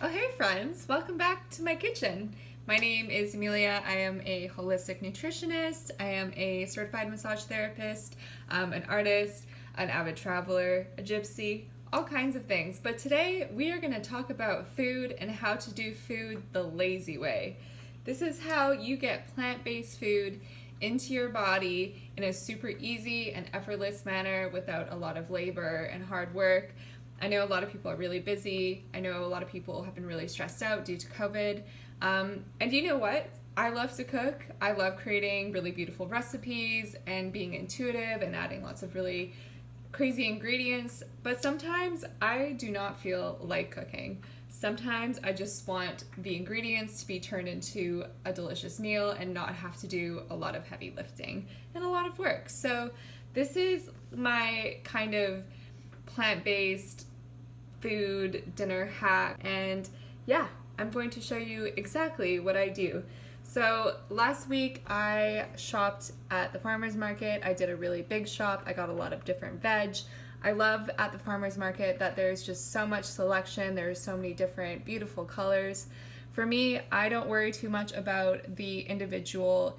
Oh, hey friends, welcome back to my kitchen. My name is Amelia. I am a holistic nutritionist. I am a certified massage therapist, an artist, an avid traveler, a gypsy, all kinds of things. But today we are going to talk about food and how to do food the lazy way. This is how you get plant-based food into your body in a super easy and effortless manner without a lot of labor and hard work. I know a lot of people are really busy. I know a lot of people have been really stressed out due to COVID. And you know what? I love to cook. I love creating really beautiful recipes and being intuitive and adding lots of really crazy ingredients. But sometimes I do not feel like cooking. Sometimes I just want the ingredients to be turned into a delicious meal and not have to do a lot of heavy lifting and a lot of work. So this is my kind of plant-based food dinner hack, and yeah, I'm going to show you exactly what I do. So last week I shopped at the farmer's market. I did a really big shop. I got a lot of different veg. I love at the farmer's market that there's just so much selection. There's so many different beautiful colors. For me, I don't worry too much about the individual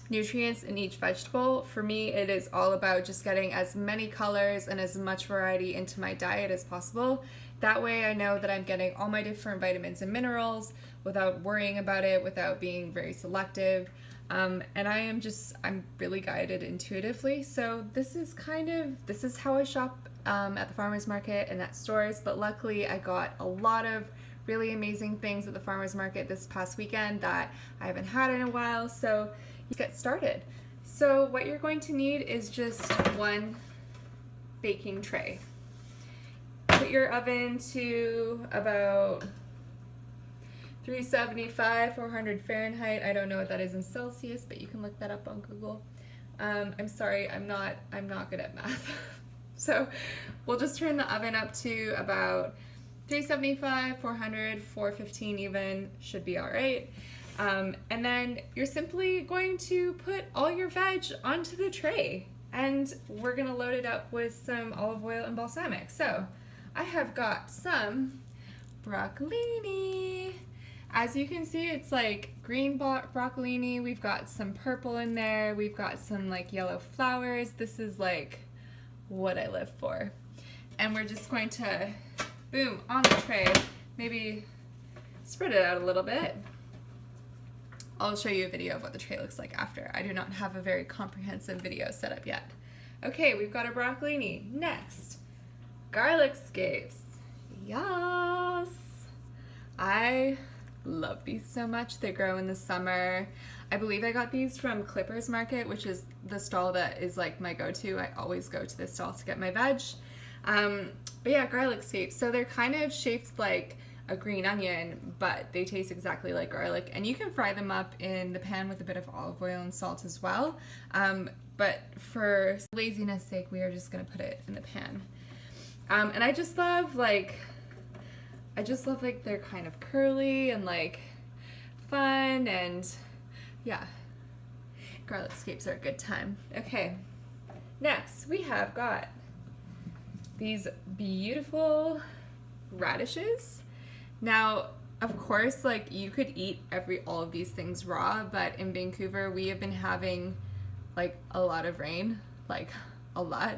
nutrients in each vegetable. For me, it is all about just getting as many colors and as much variety into my diet as possible. That way I know that I'm getting all my different vitamins and minerals without worrying about it, without being very selective. And I'm really guided intuitively. So this is how I shop at the farmer's market and at stores. But luckily I got a lot of really amazing things at the farmer's market this past weekend that I haven't had in a while. So let's get started. So what you're going to need is just one baking tray. Put your oven to about 375, 400 Fahrenheit. I don't know what that is in Celsius, but you can look that up on Google. I'm sorry, I'm not good at math. So we'll just turn the oven up to about 375, 400, 415 even, should be all right. And then you're simply going to put all your veg onto the tray, and we're gonna load it up with some olive oil and balsamic. So I have got some broccolini. As you can see, it's like green broccolini. We've got some purple in there. We've got some like yellow flowers. This is like what I live for. And we're just going to, boom, on the tray, maybe spread it out a little bit. I'll show you a video of what the tray looks like after. I do not have a very comprehensive video set up yet. Okay, we've got our broccolini. Next, garlic scapes. Yes! I love these so much. They grow in the summer. I believe I got these from Clippers Market, which is the stall that is like my go-to. I always go to this stall to get my veg. But yeah, garlic scapes. So they're kind of shaped like a green onion, but they taste exactly like garlic, and you can fry them up in the pan with a bit of olive oil and salt as well. But for laziness sake, we are just gonna put it in the pan. And I just love like they're kind of curly and like fun, and yeah, garlic scapes are a good time. Okay, next we have got these beautiful radishes. Now, of course, like you could eat all of these things raw, but in Vancouver we have been having like a lot of rain, like a lot,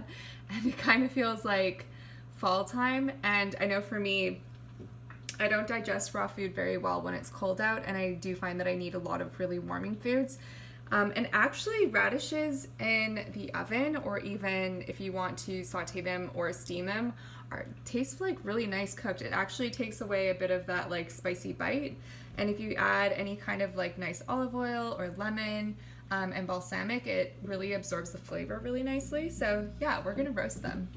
and it kind of feels like fall time. And I know for me, I don't digest raw food very well when it's cold out, and I do find that I need a lot of really warming foods. And actually radishes in the oven, or even if you want to saute them or steam them, taste like really nice cooked. It actually takes away a bit of that like spicy bite. And if you add any kind of like nice olive oil or lemon and balsamic, it really absorbs the flavor really nicely. So yeah, we're gonna roast them.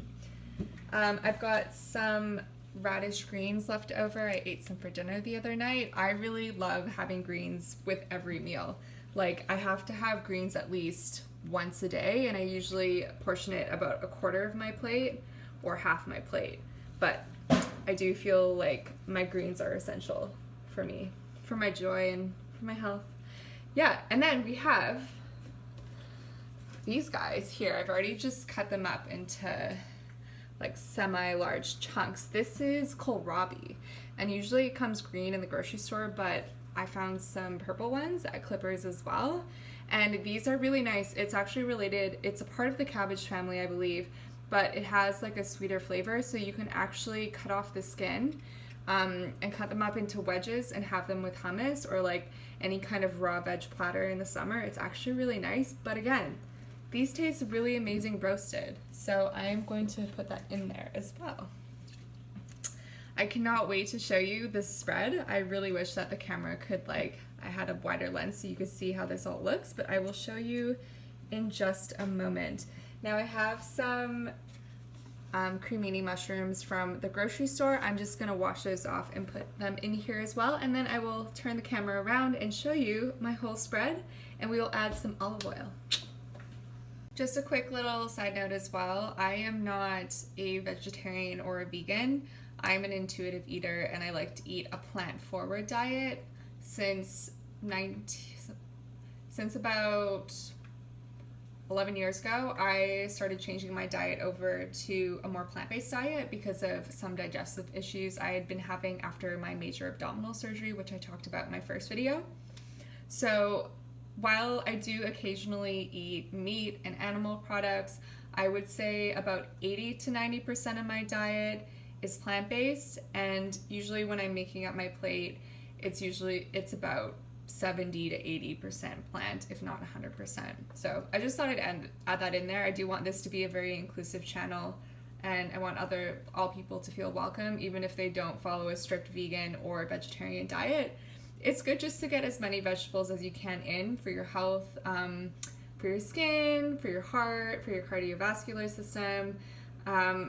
I've got some radish greens left over. I ate some for dinner the other night. I really love having greens with every meal. Like I have to have greens at least once a day, and I usually portion it about a quarter of my plate or half my plate. But I do feel like my greens are essential for me, for my joy and for my health. Yeah, and then we have these guys here. I've already just cut them up into like semi-large chunks. This is kohlrabi, and usually it comes green in the grocery store, but I found some purple ones at Clippers as well, and these are really nice. It's actually related, it's a part of the cabbage family, I believe, but it has like a sweeter flavor, so you can actually cut off the skin and cut them up into wedges and have them with hummus or like any kind of raw veg platter in the summer. It's actually really nice, but again, these taste really amazing roasted, so I am going to put that in there as well. I cannot wait to show you this spread. I really wish that the camera could, I had a wider lens so you could see how this all looks, but I will show you in just a moment. Now I have some cremini mushrooms from the grocery store. I'm just gonna wash those off and put them in here as well, and then I will turn the camera around and show you my whole spread, and we will add some olive oil. Just a quick little side note as well, I am not a vegetarian or a vegan. I'm an intuitive eater, and I like to eat a plant-forward diet since about 11 years ago. I started changing my diet over to a more plant-based diet because of some digestive issues I had been having after my major abdominal surgery, which I talked about in my first video. So while I do occasionally eat meat and animal products, I would say about 80 to 90% of my diet is plant-based, and usually when I'm making up my plate, it's about 70 to 80% plant, if not 100%. So I just thought I'd add that in there. I do want this to be a very inclusive channel, and I want all people to feel welcome, even if they don't follow a strict vegan or vegetarian diet. It's good just to get as many vegetables as you can in for your health, for your skin, for your heart, for your cardiovascular system.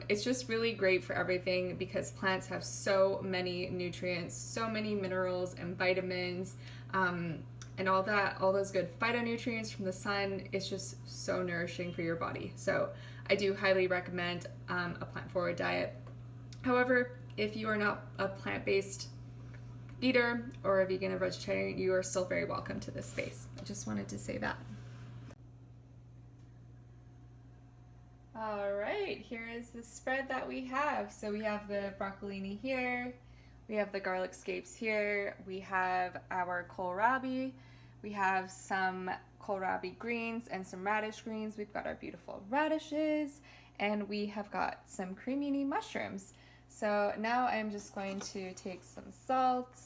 It's just really great for everything because plants have so many nutrients, so many minerals and vitamins, and all those good phytonutrients from the sun. It's just so nourishing for your body. So I do highly recommend a plant-forward diet. However, if you are not a plant-based eater or a vegan or vegetarian, you are still very welcome to this space. I just wanted to say that. All right, here is the spread that we have. So we have the broccolini here, we have the garlic scapes here, we have our kohlrabi, we have some kohlrabi greens and some radish greens, we've got our beautiful radishes, and we have got some cremini mushrooms. So now I'm just going to take some salt,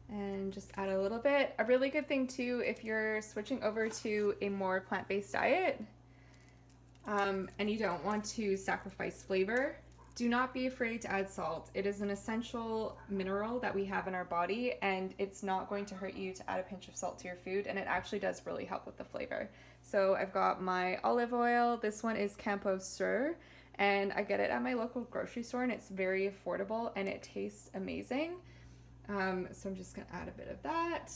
and just add a little bit. A really good thing too, if you're switching over to a more plant-based diet and you don't want to sacrifice flavor, do not be afraid to add salt. It is an essential mineral that we have in our body, and it's not going to hurt you to add a pinch of salt to your food, and it actually does really help with the flavor. So I've got my olive oil. This one is Campo Sur, and I get it at my local grocery store, and it's very affordable and it tastes amazing. So I'm just gonna add a bit of that.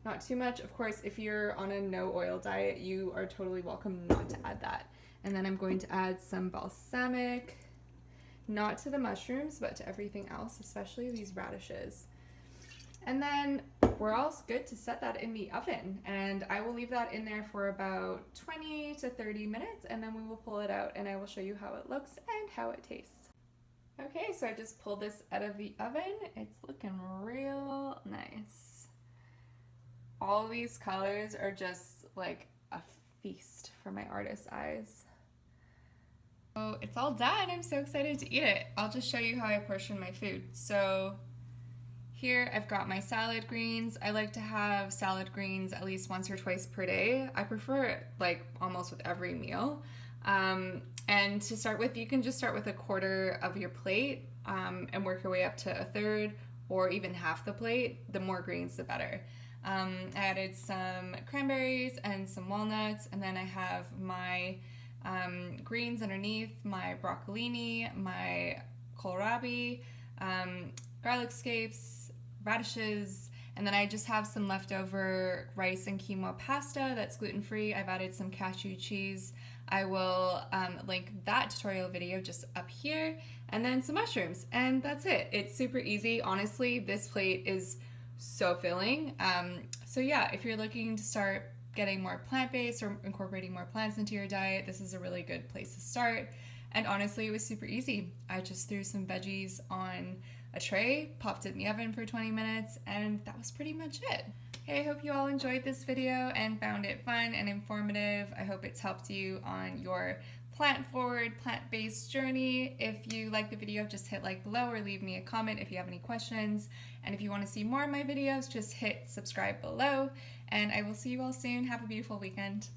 Not too much. Of course, if you're on a no oil diet, you are totally welcome not to add that. And then I'm going to add some balsamic, not to the mushrooms, but to everything else, especially these radishes. And then we're all good to set that in the oven, and I will leave that in there for about 20 to 30 minutes, and then we will pull it out and I will show you how it looks and how it tastes. Okay, so I just pulled this out of the oven. It's looking real nice. All these colors are just like a feast for my artist's eyes. So it's all done. I'm so excited to eat it. I'll just show you how I portion my food. So here I've got my salad greens. I like to have salad greens at least once or twice per day. I prefer it like almost with every meal. And to start with, you can just start with a quarter of your plate and work your way up to a third or even half the plate. The more greens, the better. I added some cranberries and some walnuts, and then I have my greens underneath, my broccolini, my kohlrabi, garlic scapes, radishes, and then I just have some leftover rice and quinoa pasta that's gluten-free. I've added some cashew cheese. I will link that tutorial video just up here, and then some mushrooms, and that's it. It's super easy. Honestly, this plate is so filling. So yeah, if you're looking to start getting more plant-based or incorporating more plants into your diet, this is a really good place to start. And honestly, it was super easy. I just threw some veggies on a tray, popped it in the oven for 20 minutes, and that was pretty much it. Hey, I hope you all enjoyed this video and found it fun and informative. I hope it's helped you on your plant-forward, plant-based journey. If you like the video, just hit like below or leave me a comment if you have any questions. And if you want to see more of my videos, just hit subscribe below. And I will see you all soon. Have a beautiful weekend.